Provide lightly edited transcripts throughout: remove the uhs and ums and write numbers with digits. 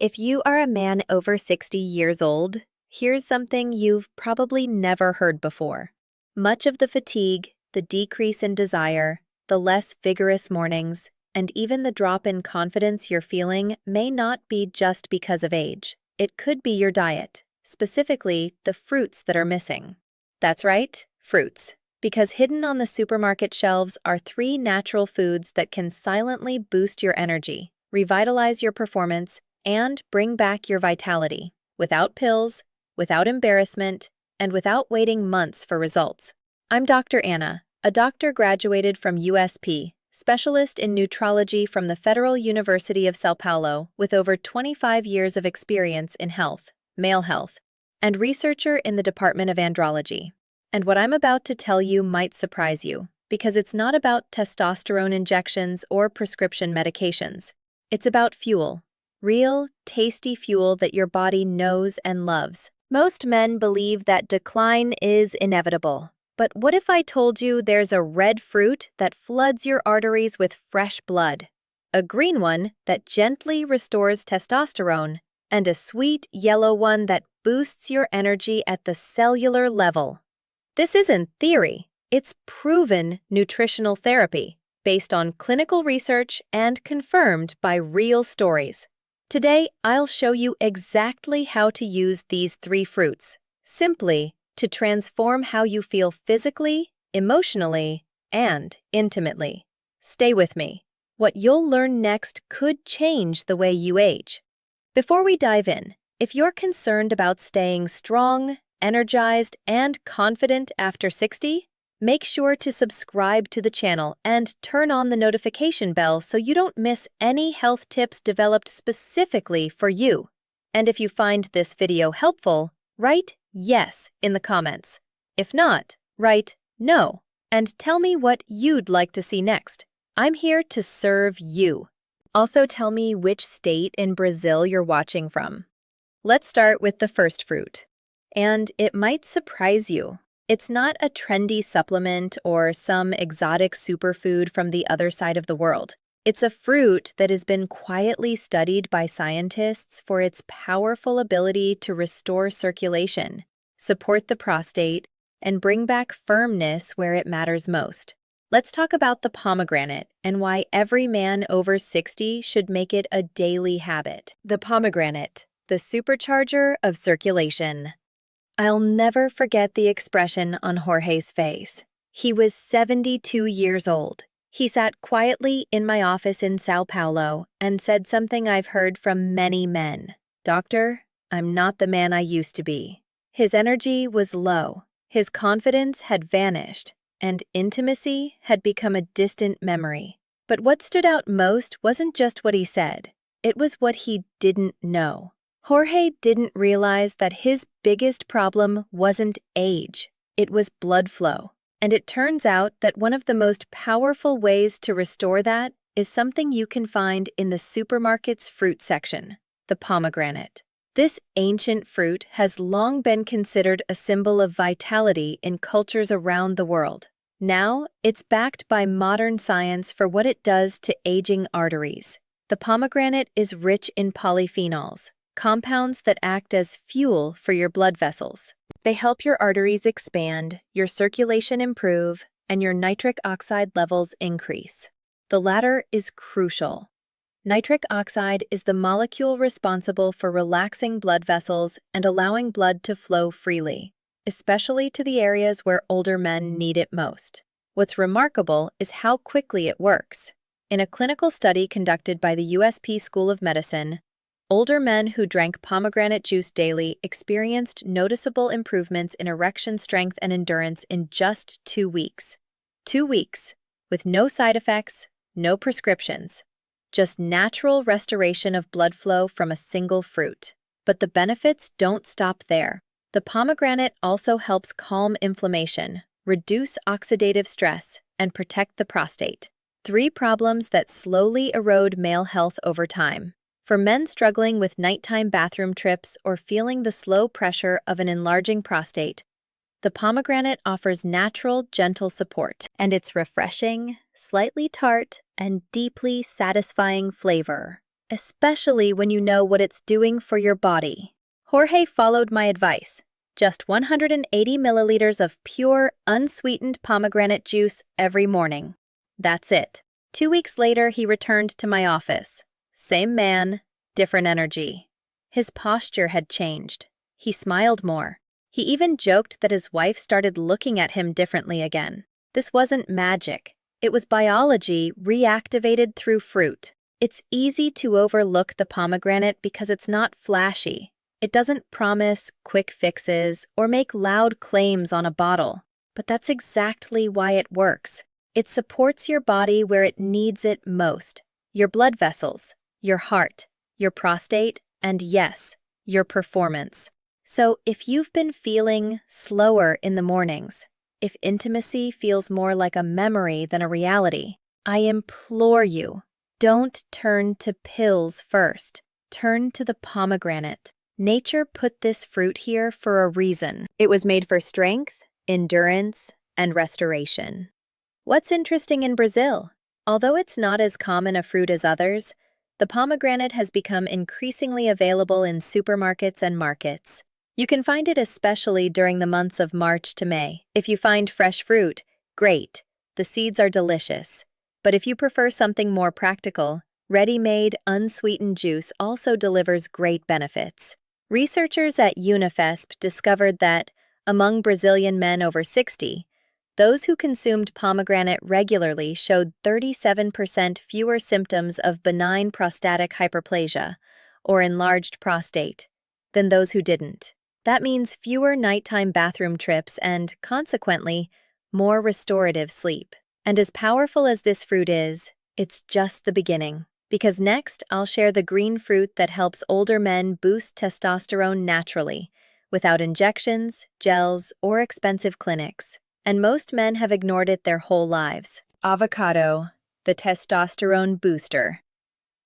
If you are a man over 60 years old, here's something you've probably never heard before. Much of the fatigue, the decrease in desire, the less vigorous mornings, and even the drop in confidence you're feeling may not be just because of age. It could be your diet, specifically the fruits that are missing. That's right, fruits. Because hidden on the supermarket shelves are 3 natural foods that can silently boost your energy, revitalize your performance, and bring back your vitality, without pills, without embarrassment, and without waiting months for results. I'm Dr. Anna, a doctor graduated from USP, specialist in nutrology from the Federal University of Sao Paulo with over 25 years of experience in health, male health, and researcher in the Department of Andrology. And what I'm about to tell you might surprise you, because it's not about testosterone injections or prescription medications. It's about fuel. Real, tasty fuel that your body knows and loves. Most men believe that decline is inevitable. But what if I told you there's a red fruit that floods your arteries with fresh blood, a green one that gently restores testosterone, and a sweet yellow one that boosts your energy at the cellular level? This isn't theory, it's proven nutritional therapy, based on clinical research and confirmed by real stories. Today, I'll show you exactly how to use these 3 fruits, simply to transform how you feel physically, emotionally, and intimately. Stay with me. What you'll learn next could change the way you age. Before we dive in, if you're concerned about staying strong, energized, and confident after 60, make sure to subscribe to the channel and turn on the notification bell so you don't miss any health tips developed specifically for you. And if you find this video helpful, write yes in the comments. If not, write no and tell me what you'd like to see next. I'm here to serve you. Also tell me which state in Brazil you're watching from. Let's start with the first fruit. And it might surprise you. It's not a trendy supplement or some exotic superfood from the other side of the world. It's a fruit that has been quietly studied by scientists for its powerful ability to restore circulation, support the prostate, and bring back firmness where it matters most. Let's talk about the pomegranate and why every man over 60 should make it a daily habit. The pomegranate, the supercharger of circulation. I'll never forget the expression on Jorge's face. He was 72 years old. He sat quietly in my office in Sao Paulo and said something I've heard from many men. "Doctor, I'm not the man I used to be." His energy was low, his confidence had vanished, and intimacy had become a distant memory. But what stood out most wasn't just what he said, it was what he didn't know. Jorge didn't realize that his biggest problem wasn't age, it was blood flow. And it turns out that one of the most powerful ways to restore that is something you can find in the supermarket's fruit section, the pomegranate. This ancient fruit has long been considered a symbol of vitality in cultures around the world. Now, it's backed by modern science for what it does to aging arteries. The pomegranate is rich in polyphenols, compounds that act as fuel for your blood vessels. They help your arteries expand, your circulation improve, and your nitric oxide levels increase. The latter is crucial. Nitric oxide is the molecule responsible for relaxing blood vessels and allowing blood to flow freely, especially to the areas where older men need it most. What's remarkable is how quickly it works. In a clinical study conducted by the USP School of Medicine, older men who drank pomegranate juice daily experienced noticeable improvements in erection strength and endurance in just 2 weeks. 2 weeks, with no side effects, no prescriptions. Just natural restoration of blood flow from a single fruit. But the benefits don't stop there. The pomegranate also helps calm inflammation, reduce oxidative stress, and protect the prostate. 3 problems that slowly erode male health over time. For men struggling with nighttime bathroom trips or feeling the slow pressure of an enlarging prostate, the pomegranate offers natural, gentle support, and its refreshing, slightly tart, and deeply satisfying flavor especially when you know what it's doing for your body. Jorge followed my advice. Just 180 milliliters of pure, unsweetened pomegranate juice every morning. That's it. 2 weeks later, he returned to my office. Same man, different energy. His posture had changed. He smiled more. He even joked that his wife started looking at him differently again. This wasn't magic. It was biology reactivated through fruit. It's easy to overlook the pomegranate because it's not flashy. It doesn't promise quick fixes or make loud claims on a bottle. But that's exactly why it works. It supports your body where it needs it most. Your blood vessels, your heart, your prostate, and yes, your performance. So if you've been feeling slower in the mornings, if intimacy feels more like a memory than a reality, I implore you, don't turn to pills first. Turn to the pomegranate. Nature put this fruit here for a reason. It was made for strength, endurance, and restoration. What's interesting in Brazil? Although it's not as common a fruit as others, the pomegranate has become increasingly available in supermarkets and markets. You can find it especially during the months of March to May. If you find fresh fruit, great. The seeds are delicious. But if you prefer something more practical, ready-made, unsweetened juice also delivers great benefits. Researchers at UNIFESP discovered that, among Brazilian men over 60, those who consumed pomegranate regularly showed 37% fewer symptoms of benign prostatic hyperplasia, or enlarged prostate, than those who didn't. That means fewer nighttime bathroom trips and, consequently, more restorative sleep. And as powerful as this fruit is, it's just the beginning. Because next, I'll share the green fruit that helps older men boost testosterone naturally, without injections, gels, or expensive clinics. And most men have ignored it their whole lives. Avocado, the testosterone booster.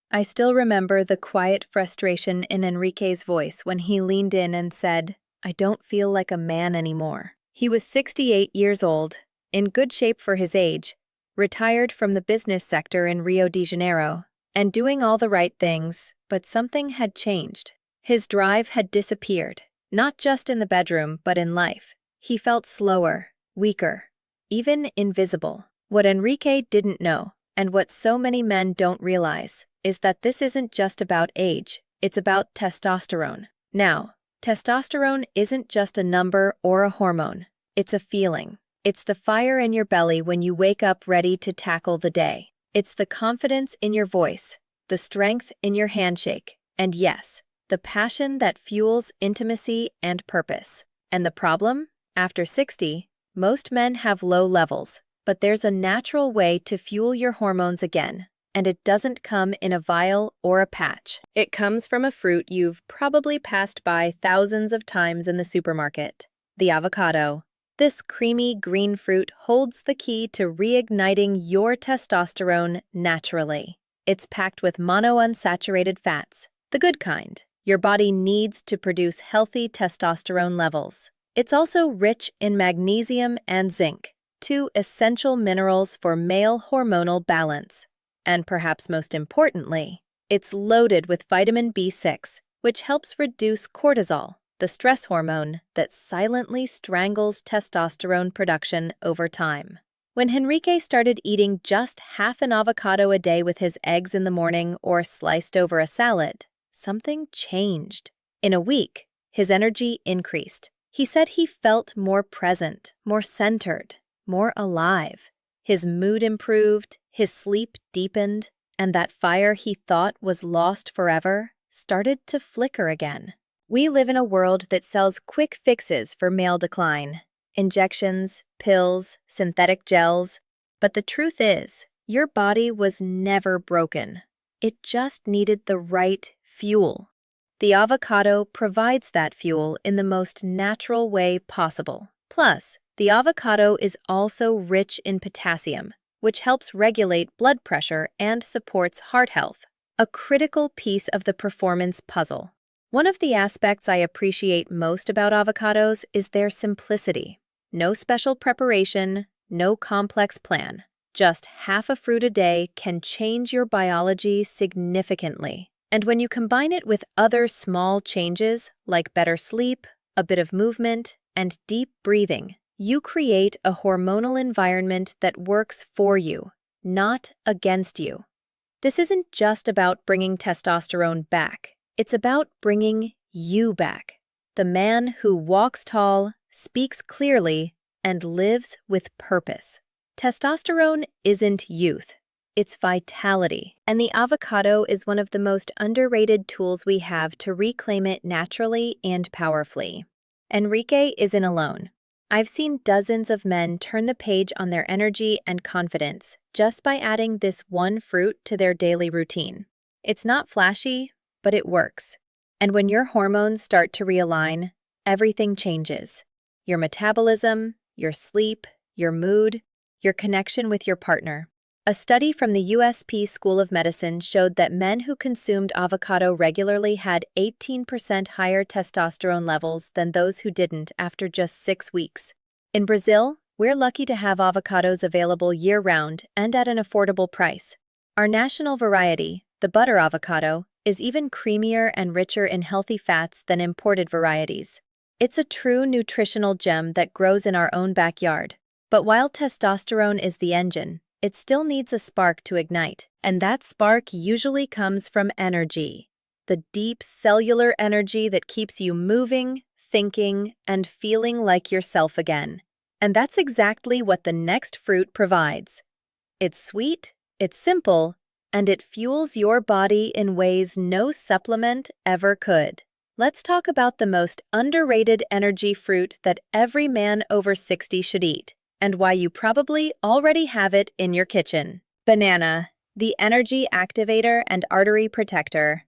I still remember the quiet frustration in Enrique's voice when he leaned in and said, "I don't feel like a man anymore." He was 68 years old, in good shape for his age, retired from the business sector in Rio de Janeiro, and doing all the right things, but something had changed. His drive had disappeared, not just in the bedroom, but in life. He felt slower, weaker, even invisible. What Enrique didn't know, and what so many men don't realize, is that this isn't just about age, it's about testosterone. Now, testosterone isn't just a number or a hormone, it's a feeling. It's the fire in your belly when you wake up ready to tackle the day. It's the confidence in your voice, the strength in your handshake, and yes, the passion that fuels intimacy and purpose. And the problem? After 60, most men have low levels, but there's a natural way to fuel your hormones again, and it doesn't come in a vial or a patch. It comes from a fruit you've probably passed by thousands of times in the supermarket, the avocado. This creamy green fruit holds the key to reigniting your testosterone naturally. It's packed with monounsaturated fats, the good kind. Your body needs to produce healthy testosterone levels. It's also rich in magnesium and zinc, two essential minerals for male hormonal balance. And perhaps most importantly, it's loaded with vitamin B6, which helps reduce cortisol, the stress hormone that silently strangles testosterone production over time. When Henrique started eating just half an avocado a day with his eggs in the morning or sliced over a salad, something changed. In a week, his energy increased. He said he felt more present, more centered, more alive. His mood improved, his sleep deepened, and that fire he thought was lost forever started to flicker again. We live in a world that sells quick fixes for male decline. Injections, pills, synthetic gels. But the truth is, your body was never broken. It just needed the right fuel. The avocado provides that fuel in the most natural way possible. Plus, the avocado is also rich in potassium, which helps regulate blood pressure and supports heart health, a critical piece of the performance puzzle. One of the aspects I appreciate most about avocados is their simplicity. No special preparation, no complex plan. Just half a fruit a day can change your biology significantly. And when you combine it with other small changes like better sleep, a bit of movement, and deep breathing, you create a hormonal environment that works for you, not against you. This isn't just about bringing testosterone back. It's about bringing you back. The man who walks tall, speaks clearly, and lives with purpose. Testosterone isn't youth. It's vitality. And the avocado is one of the most underrated tools we have to reclaim it naturally and powerfully. Enrique isn't alone. I've seen dozens of men turn the page on their energy and confidence just by adding this one fruit to their daily routine. It's not flashy, but it works. And when your hormones start to realign, everything changes. Your metabolism, your sleep, your mood, your connection with your partner. A study from the USP School of Medicine showed that men who consumed avocado regularly had 18% higher testosterone levels than those who didn't after just 6 weeks. In Brazil, we're lucky to have avocados available year-round and at an affordable price. Our national variety, the butter avocado, is even creamier and richer in healthy fats than imported varieties. It's a true nutritional gem that grows in our own backyard. But while testosterone is the engine, it still needs a spark to ignite, and that spark usually comes from energy. The deep cellular energy that keeps you moving, thinking, and feeling like yourself again. And that's exactly what the next fruit provides. It's sweet, it's simple, and it fuels your body in ways no supplement ever could. Let's talk about the most underrated energy fruit that every man over 60 should eat, and why you probably already have it in your kitchen. Banana, the energy activator and artery protector.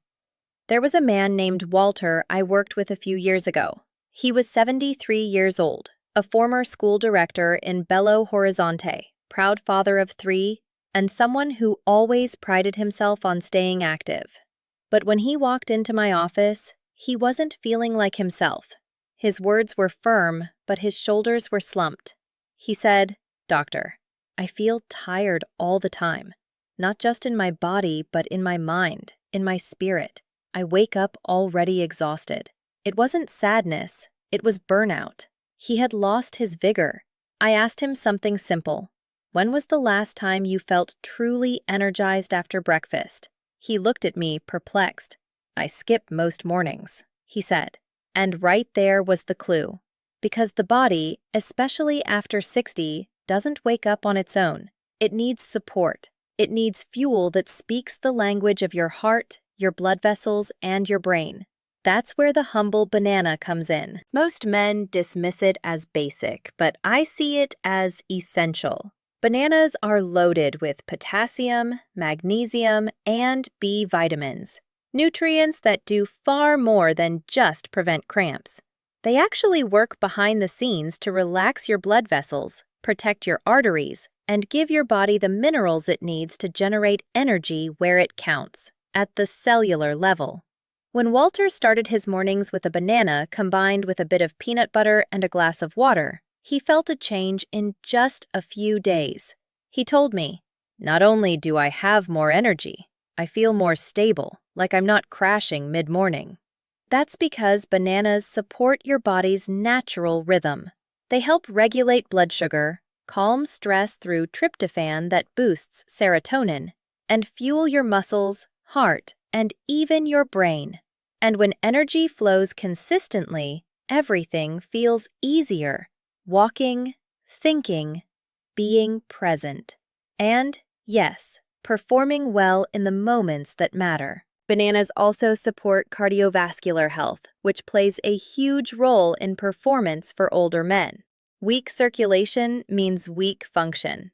There was a man named Walter I worked with a few years ago. He was 73 years old, a former school director in Belo Horizonte, proud father of 3, and someone who always prided himself on staying active. But when he walked into my office, he wasn't feeling like himself. His words were firm, but his shoulders were slumped. He said, "Doctor, I feel tired all the time, not just in my body, but in my mind, in my spirit. I wake up already exhausted." It wasn't sadness, it was burnout. He had lost his vigor. I asked him something simple. When was the last time you felt truly energized after breakfast? He looked at me, perplexed. "I skip most mornings," he said. And right there was the clue. Because the body, especially after 60, doesn't wake up on its own. It needs support. It needs fuel that speaks the language of your heart, your blood vessels, and your brain. That's where the humble banana comes in. Most men dismiss it as basic, but I see it as essential. Bananas are loaded with potassium, magnesium, and B vitamins, nutrients that do far more than just prevent cramps. They actually work behind the scenes to relax your blood vessels, protect your arteries, and give your body the minerals it needs to generate energy where it counts, at the cellular level. When Walter started his mornings with a banana combined with a bit of peanut butter and a glass of water, he felt a change in just a few days. He told me, "Not only do I have more energy, I feel more stable, like I'm not crashing mid-morning." That's because bananas support your body's natural rhythm. They help regulate blood sugar, calm stress through tryptophan that boosts serotonin, and fuel your muscles, heart, and even your brain. And when energy flows consistently, everything feels easier. Walking, thinking, being present. And, yes, performing well in the moments that matter. Bananas also support cardiovascular health, which plays a huge role in performance for older men. Weak circulation means weak function.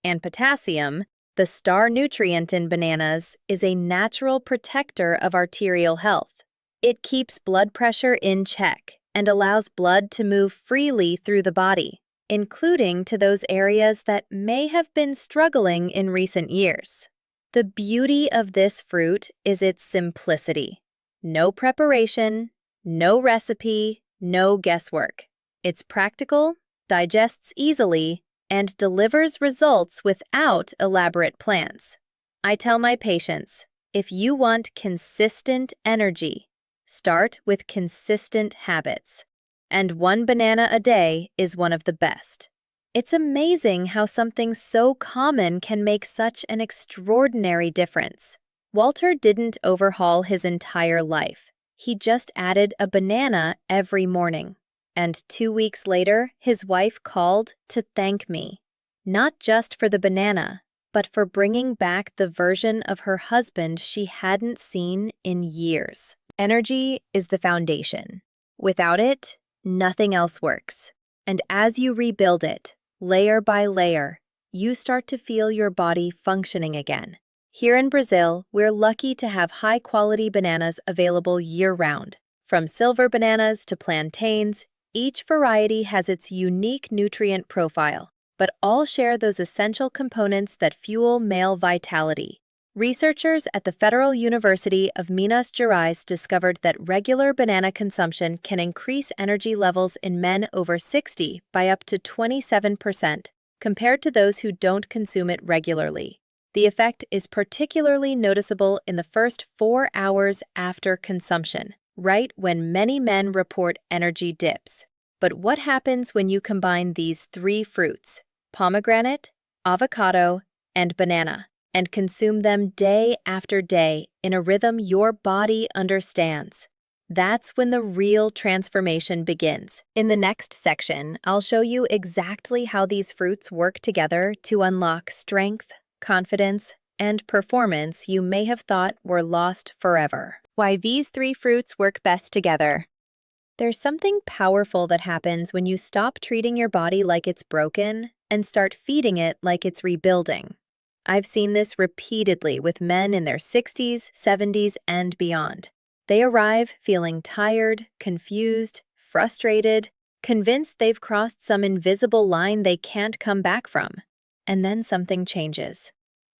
And potassium, the star nutrient in bananas, is a natural protector of arterial health. It keeps blood pressure in check and allows blood to move freely through the body, including to those areas that may have been struggling in recent years. The beauty of this fruit is its simplicity. No preparation, no recipe, no guesswork. It's practical, digests easily, and delivers results without elaborate plans. I tell my patients, If you want consistent energy, start with consistent habits. And one banana a day is one of the best. It's amazing how something so common can make such an extraordinary difference. Walter didn't overhaul his entire life. He just added a banana every morning. And 2 weeks later, his wife called to thank me. Not just for the banana, but for bringing back the version of her husband she hadn't seen in years. Energy is the foundation. Without it, nothing else works. And as you rebuild it, layer by layer, you start to feel your body functioning again. Here in Brazil, we're lucky to have high-quality bananas available year-round. From silver bananas to plantains, each variety has its unique nutrient profile, but all share those essential components that fuel male vitality. Researchers at the Federal University of Minas Gerais discovered that regular banana consumption can increase energy levels in men over 60 by up to 27%, compared to those who don't consume it regularly. The effect is particularly noticeable in the first 4 hours after consumption, right when many men report energy dips. But what happens when you combine these 3 fruits, pomegranate, avocado, and banana, and consume them day after day in a rhythm your body understands? That's when the real transformation begins. In the next section, I'll show you exactly how these fruits work together to unlock strength, confidence, and performance you may have thought were lost forever. Why these 3 fruits work best together. There's something powerful that happens when you stop treating your body like it's broken and start feeding it like it's rebuilding. I've seen this repeatedly with men in their 60s, 70s, and beyond. They arrive feeling tired, confused, frustrated, convinced they've crossed some invisible line they can't come back from. And then something changes.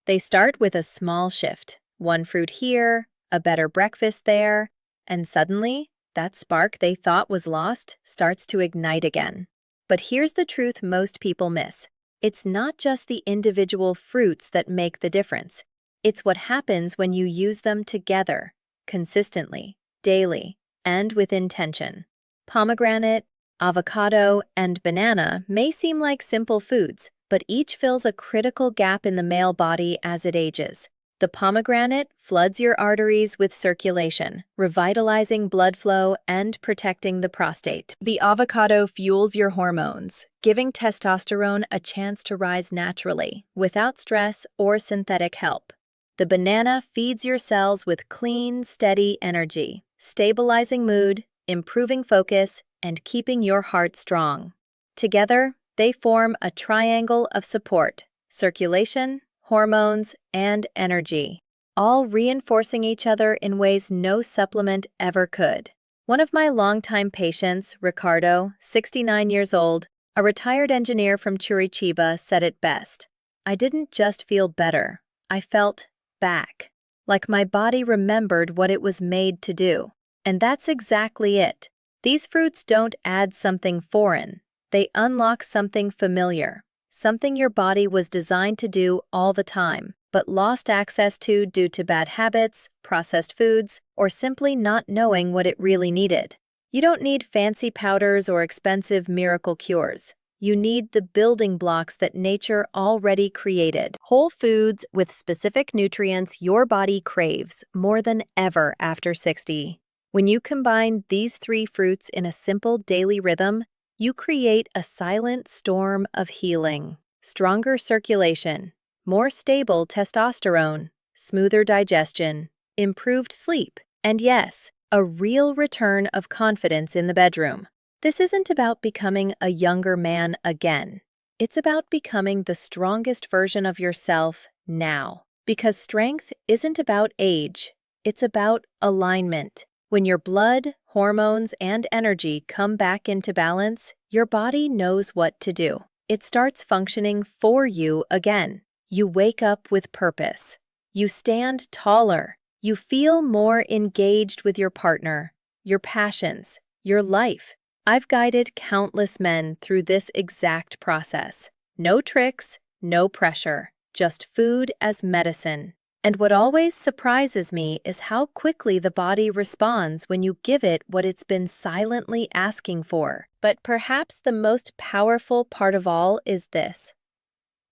They start with a small shift, 1 fruit here, a better breakfast there, and suddenly, that spark they thought was lost starts to ignite again. But here's the truth most people miss. It's not just the individual fruits that make the difference. It's what happens when you use them together, consistently, daily, and with intention. Pomegranate, avocado, and banana may seem like simple foods, but each fills a critical gap in the male body as it ages. The pomegranate floods your arteries with circulation, revitalizing blood flow and protecting the prostate. The avocado fuels your hormones, giving testosterone a chance to rise naturally, without stress or synthetic help. The banana feeds your cells with clean, steady energy, stabilizing mood, improving focus, and keeping your heart strong. Together, they form a triangle of support: circulation, hormones, and energy, all reinforcing each other in ways no supplement ever could. One of my longtime patients, Ricardo, 69 years old, a retired engineer from Curitiba, said it best. I didn't just feel better, I felt back, like my body remembered what it was made to do. And that's exactly it. These fruits don't add something foreign, they unlock something familiar. Something your body was designed to do all the time, but lost access to due to bad habits, processed foods, or simply not knowing what it really needed. You don't need fancy powders or expensive miracle cures. You need the building blocks that nature already created. Whole foods with specific nutrients your body craves more than ever after 60. When you combine these 3 fruits in a simple daily rhythm, you create a silent storm of healing, stronger circulation, more stable testosterone, smoother digestion, improved sleep, and yes, a real return of confidence in the bedroom. This isn't about becoming a younger man again. It's about becoming the strongest version of yourself now. Because strength isn't about age, it's about alignment. When your blood, hormones, and energy come back into balance, your body knows what to do. It starts functioning for you again. You wake up with purpose. You stand taller. You feel more engaged with your partner, your passions, your life. I've guided countless men through this exact process. No tricks, no pressure, just food as medicine. And what always surprises me is how quickly the body responds when you give it what it's been silently asking for. But perhaps the most powerful part of all is this: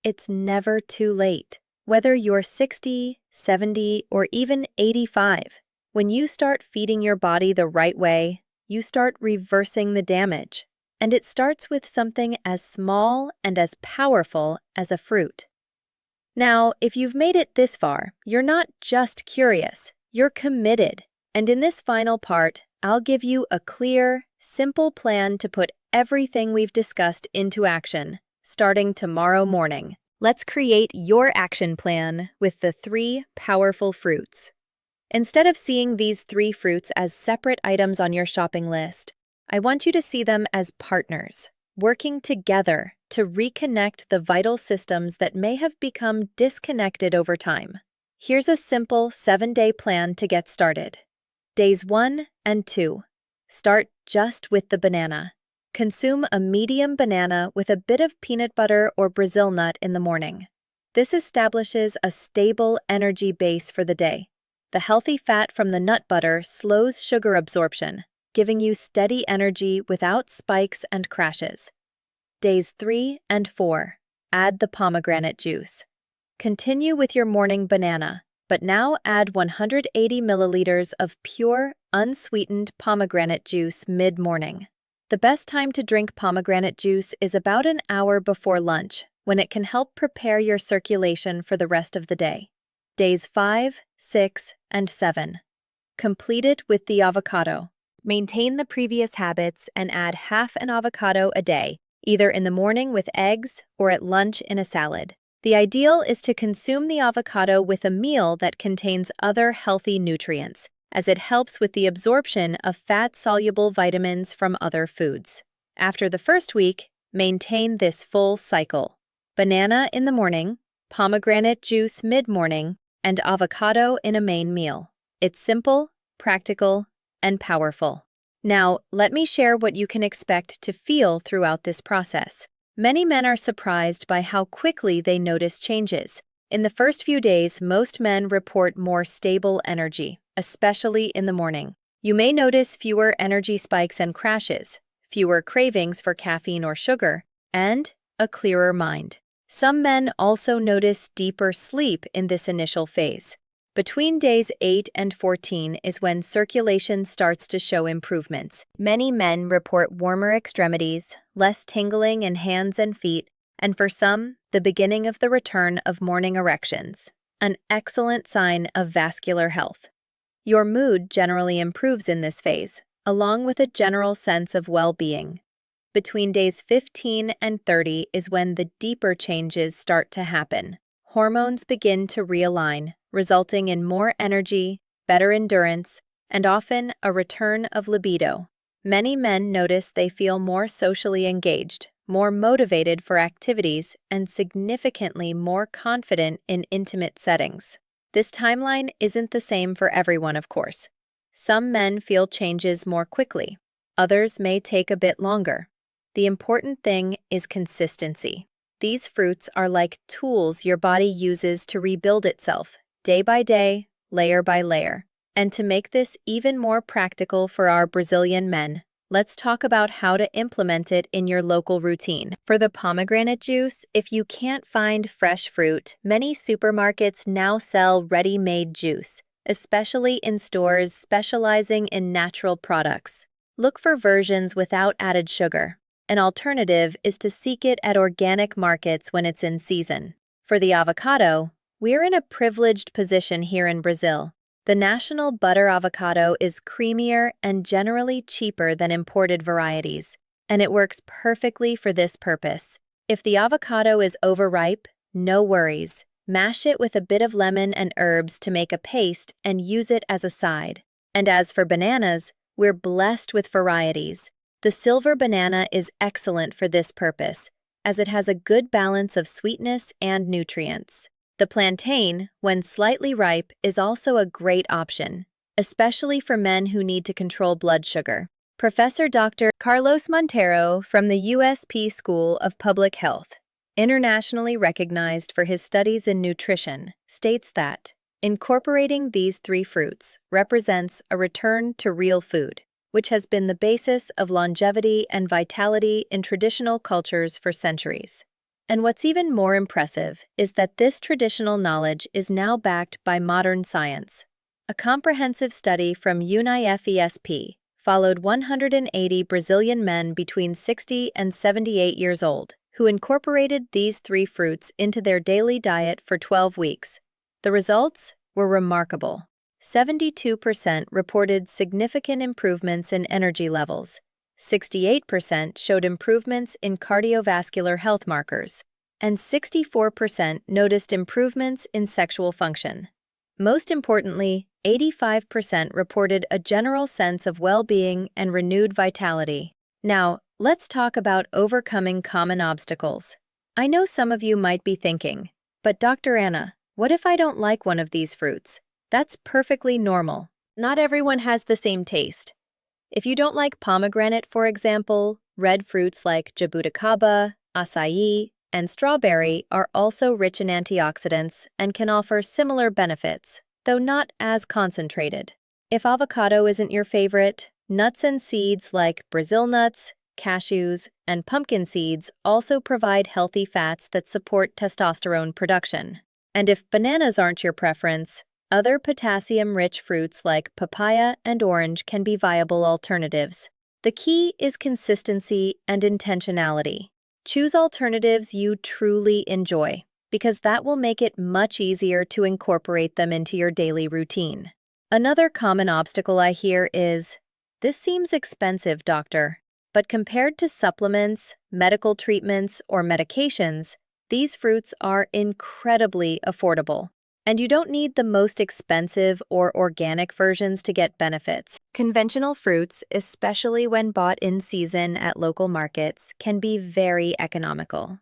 it's never too late. Whether you're 60, 70, or even 85, when you start feeding your body the right way, you start reversing the damage. And it starts with something as small and as powerful as a fruit. Now, if you've made it this far, you're not just curious, you're committed. And in this final part, I'll give you a clear, simple plan to put everything we've discussed into action, starting tomorrow morning. Let's create your action plan with the 3 powerful fruits. Instead of seeing these 3 fruits as separate items on your shopping list, I want you to see them as partners, working together to reconnect the vital systems that may have become disconnected over time. Here's a simple 7-day plan to get started. Days 1 and 2. Start just with the banana. Consume a medium banana with a bit of peanut butter or Brazil nut in the morning. This establishes a stable energy base for the day. The healthy fat from the nut butter slows sugar absorption, giving you steady energy without spikes and crashes. Days 3 and 4. Add the pomegranate juice. Continue with your morning banana, but now add 180 milliliters of pure, unsweetened pomegranate juice mid-morning. The best time to drink pomegranate juice is about an hour before lunch, when it can help prepare your circulation for the rest of the day. Days 5, 6, and 7. Complete it with the avocado. Maintain the previous habits and add half an avocado a day, either in the morning with eggs or at lunch in a salad. The ideal is to consume the avocado with a meal that contains other healthy nutrients, as it helps with the absorption of fat-soluble vitamins from other foods. After the first week, maintain this full cycle: banana in the morning, pomegranate juice mid-morning, and avocado in a main meal. It's simple, practical, and powerful. Now, let me share what you can expect to feel throughout this process. Many men are surprised by how quickly they notice changes. In the first few days, most men report more stable energy, especially in the morning. You may notice fewer energy spikes and crashes, fewer cravings for caffeine or sugar, and a clearer mind. Some men also notice deeper sleep in this initial phase. Between days 8 and 14 is when circulation starts to show improvements. Many men report warmer extremities, less tingling in hands and feet, and for some, the beginning of the return of morning erections, an excellent sign of vascular health. Your mood generally improves in this phase, along with a general sense of well-being. Between days 15 and 30 is when the deeper changes start to happen. Hormones begin to realign, resulting in more energy, better endurance, and often a return of libido. Many men notice they feel more socially engaged, more motivated for activities, and significantly more confident in intimate settings. This timeline isn't the same for everyone, of course. Some men feel changes more quickly. Others may take a bit longer. The important thing is consistency. These fruits are like tools your body uses to rebuild itself, day by day, layer by layer. And to make this even more practical for our Brazilian men, let's talk about how to implement it in your local routine. For the pomegranate juice, if you can't find fresh fruit, many supermarkets now sell ready-made juice, especially in stores specializing in natural products. Look for versions without added sugar. An alternative is to seek it at organic markets when it's in season. For the avocado, we're in a privileged position here in Brazil. The national butter avocado is creamier and generally cheaper than imported varieties, and it works perfectly for this purpose. If the avocado is overripe, no worries. Mash it with a bit of lemon and herbs to make a paste and use it as a side. And as for bananas, we're blessed with varieties. The silver banana is excellent for this purpose, as it has a good balance of sweetness and nutrients. The plantain, when slightly ripe, is also a great option, especially for men who need to control blood sugar. Professor Dr. Carlos Monteiro from the USP School of Public Health, internationally recognized for his studies in nutrition, states that, Incorporating these three fruits represents a return to real food, which has been the basis of longevity and vitality in traditional cultures for centuries. And what's even more impressive is that this traditional knowledge is now backed by modern science. A comprehensive study from UNIFESP followed 180 Brazilian men between 60 and 78 years old, who incorporated these three fruits into their daily diet for 12 weeks. The results were remarkable. 72% reported significant improvements in energy levels. 68% showed improvements in cardiovascular health markers, and 64% noticed improvements in sexual function. Most importantly, 85% reported a general sense of well-being and renewed vitality. Now, let's talk about overcoming common obstacles. I know some of you might be thinking, but Dr. Anna, what if I don't like one of these fruits? That's perfectly normal. Not everyone has the same taste. If you don't like pomegranate, for example, red fruits like jabuticaba, acai, and strawberry are also rich in antioxidants and can offer similar benefits, though not as concentrated. If avocado isn't your favorite, nuts and seeds like Brazil nuts, cashews, and pumpkin seeds also provide healthy fats that support testosterone production. And if bananas aren't your preference, other potassium-rich fruits like papaya and orange can be viable alternatives. The key is consistency and intentionality. Choose alternatives you truly enjoy, because that will make it much easier to incorporate them into your daily routine. Another common obstacle I hear is, "This seems expensive, doctor." But compared to supplements, medical treatments, or medications, these fruits are incredibly affordable. And you don't need the most expensive or organic versions to get benefits. Conventional fruits, especially when bought in season at local markets, can be very economical.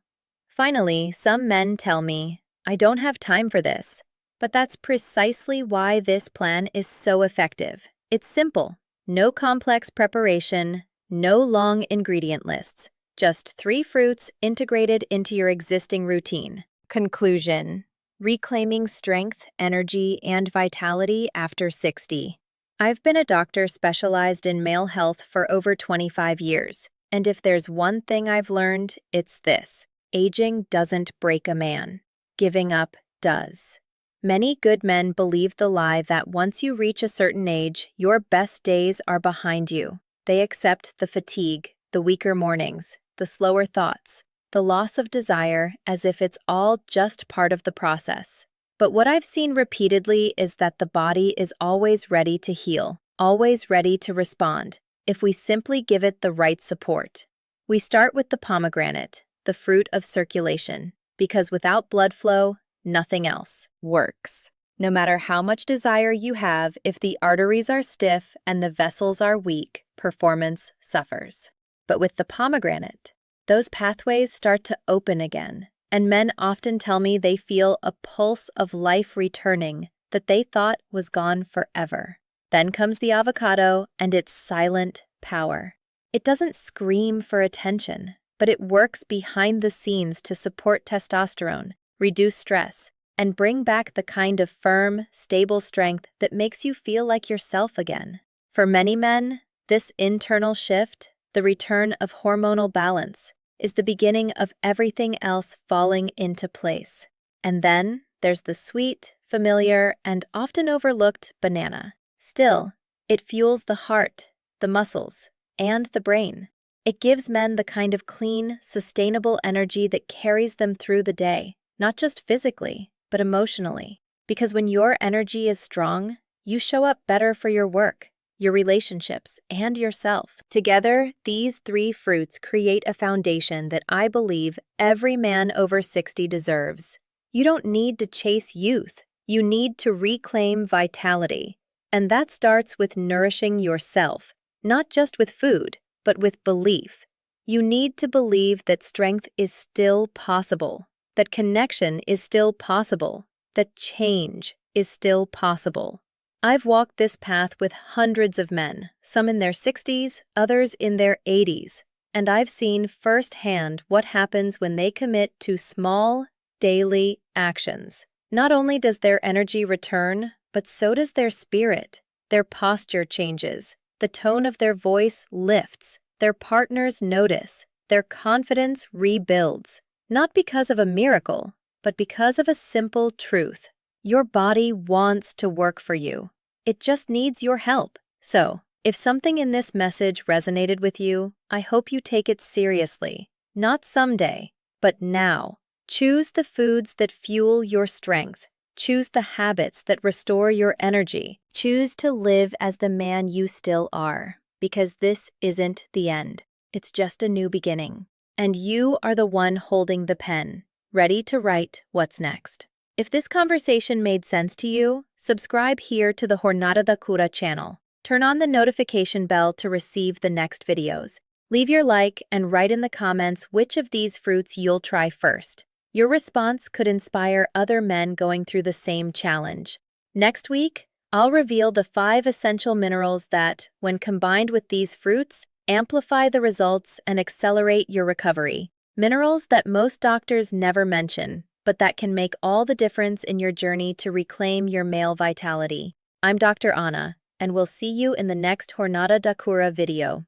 Finally, some men tell me, "I don't have time for this." But that's precisely why this plan is so effective. It's simple. No complex preparation, no long ingredient lists. Just three fruits integrated into your existing routine. Conclusion: reclaiming strength, energy, and vitality after 60. I've been a doctor specialized in male health for over 25 years, and if there's one thing I've learned, it's this: aging doesn't break a man. Giving up does. Many good men believe the lie that once you reach a certain age, your best days are behind you. They accept the fatigue, the weaker mornings, the slower thoughts, the loss of desire as if it's all just part of the process. But what I've seen repeatedly is that the body is always ready to heal, always ready to respond, if we simply give it the right support. We start with the pomegranate, the fruit of circulation, because without blood flow, nothing else works. No matter how much desire you have, if the arteries are stiff and the vessels are weak, performance suffers. But with the pomegranate, those pathways start to open again, and men often tell me they feel a pulse of life returning that they thought was gone forever. Then comes the avocado and its silent power. It doesn't scream for attention, but it works behind the scenes to support testosterone, reduce stress, and bring back the kind of firm, stable strength that makes you feel like yourself again. For many men, this internal shift, the return of hormonal balance, is the beginning of everything else falling into place. And then there's the sweet, familiar, and often overlooked banana. Still, it fuels the heart, the muscles, and the brain. It gives men the kind of clean, sustainable energy that carries them through the day, not just physically, but emotionally. Because when your energy is strong, you show up better for your work, your relationships, and yourself. Together, these three fruits create a foundation that I believe every man over 60 deserves. You don't need to chase youth. You need to reclaim vitality. And that starts with nourishing yourself, not just with food, but with belief. You need to believe that strength is still possible, that connection is still possible, that change is still possible. I've walked this path with hundreds of men, some in their 60s, others in their 80s, and I've seen firsthand what happens when they commit to small, daily actions. Not only does their energy return, but so does their spirit. Their posture changes, the tone of their voice lifts, their partners notice, their confidence rebuilds. Not because of a miracle, but because of a simple truth. Your body wants to work for you. It just needs your help. So, if something in this message resonated with you, I hope you take it seriously. Not someday, but now. Choose the foods that fuel your strength. Choose the habits that restore your energy. Choose to live as the man you still are, because this isn't the end. It's just a new beginning. And you are the one holding the pen, ready to write what's next. If this conversation made sense to you, subscribe here to the Jornada da Cura channel. Turn on the notification bell to receive the next videos. Leave your like and write in the comments which of these fruits you'll try first. Your response could inspire other men going through the same challenge. Next week, I'll reveal the 5 essential minerals that, when combined with these fruits, amplify the results and accelerate your recovery. Minerals that most doctors never mention, but that can make all the difference in your journey to reclaim your male vitality. I'm Dr. Anna, and we'll see you in the next Jornada da Cura video.